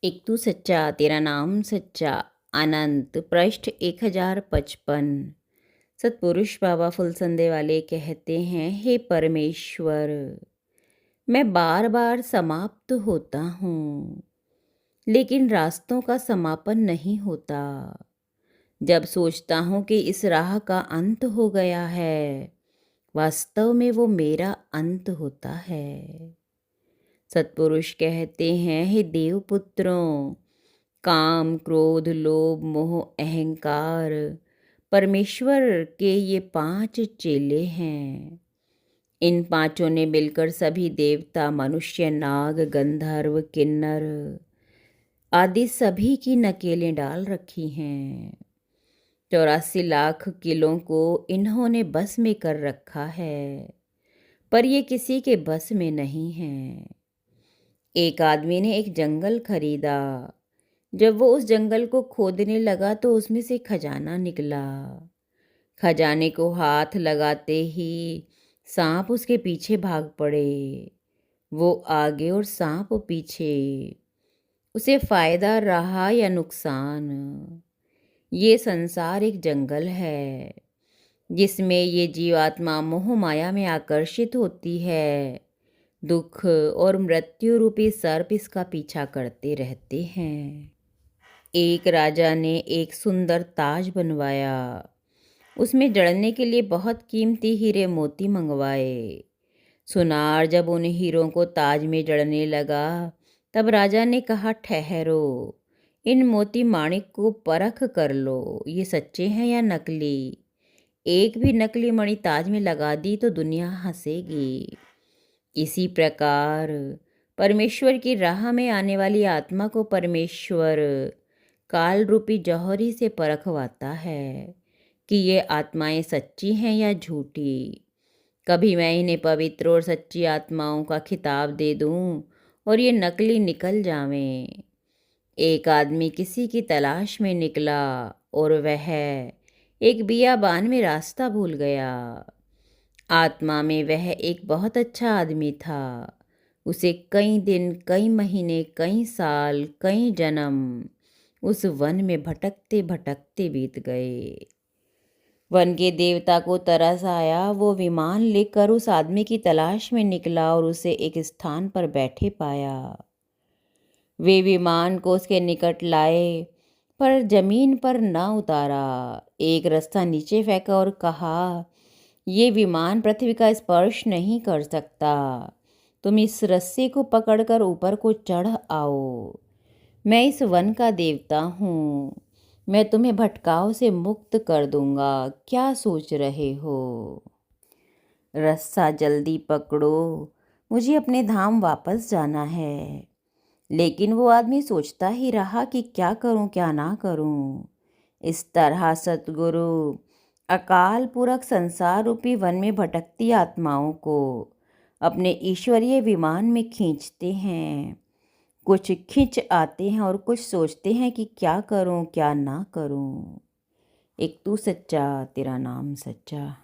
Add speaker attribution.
Speaker 1: एक तू सच्चा तेरा नाम सच्चा। अनंत पृष्ठ 1055। सतपुरुष बाबा फुलसंदे वाले कहते हैं, हे परमेश्वर, मैं बार बार समाप्त होता हूँ, लेकिन रास्तों का समापन नहीं होता। जब सोचता हूँ कि इस राह का अंत हो गया है, वास्तव में वो मेरा अंत होता है। सतपुरुष कहते हैं, हे देवपुत्रों, काम, क्रोध, लोभ, मोह, अहंकार परमेश्वर के ये 5 चेले हैं। इन पांचों ने मिलकर सभी देवता, मनुष्य, नाग, गंधर्व, किन्नर आदि सभी की नकेलें डाल रखी हैं। 84 लाख किलों को इन्होंने बस में कर रखा है, पर ये किसी के बस में नहीं है। एक आदमी ने एक जंगल खरीदा। जब वो उस जंगल को खोदने लगा तो उसमें से खजाना निकला। खजाने को हाथ लगाते ही सांप उसके पीछे भाग पड़े। वो आगे और सांप पीछे। उसे फायदा रहा या नुकसान? ये संसार एक जंगल है जिसमें ये जीवात्मा मोह माया में आकर्षित होती है। दुख और मृत्यु रूपी सर्प इसका पीछा करते रहते हैं। एक राजा ने एक सुंदर ताज बनवाया। उसमें जड़ने के लिए बहुत कीमती हीरे मोती मंगवाए। सुनार जब उन हीरों को ताज में जड़ने लगा, तब राजा ने कहा, ठहरो, इन मोती माणिक को परख कर लो, ये सच्चे हैं या नकली। एक भी नकली मणि ताज में लगा दी तो दुनिया हंसेगी। इसी प्रकार परमेश्वर की राह में आने वाली आत्मा को परमेश्वर काल रूपी जौहरी से परखवाता है कि ये आत्माएं सच्ची हैं या झूठी। कभी मैं इन्हें पवित्र और सच्ची आत्माओं का खिताब दे दूं और ये नकली निकल जावें। एक आदमी किसी की तलाश में निकला और वह एक बियाबान में रास्ता भूल गया। आत्मा में वह एक बहुत अच्छा आदमी था। उसे कई दिन, कई महीने, कई साल, कई जन्म उस वन में भटकते भटकते बीत गए। वन के देवता को तरस आया। वो विमान लेकर उस आदमी की तलाश में निकला और उसे एक स्थान पर बैठे पाया। वे विमान को उसके निकट लाए, पर जमीन पर न उतारा। एक रास्ता नीचे फेंका और कहा, ये विमान पृथ्वी का स्पर्श नहीं कर सकता। तुम इस रस्सी को पकड़कर ऊपर को चढ़ आओ। मैं इस वन का देवता हूँ। मैं तुम्हें भटकाव से मुक्त कर दूंगा। क्या सोच रहे हो? रस्सा जल्दी पकड़ो, मुझे अपने धाम वापस जाना है। लेकिन वो आदमी सोचता ही रहा कि क्या करूं, क्या ना करूं। इस तरह सतगुरु अकाल पुरख संसार रूपी वन में भटकती आत्माओं को अपने ईश्वरीय विमान में खींचते हैं। कुछ खिंच आते हैं और कुछ सोचते हैं कि क्या करूं, क्या ना करूं। एक तू सच्चा तेरा नाम सच्चा।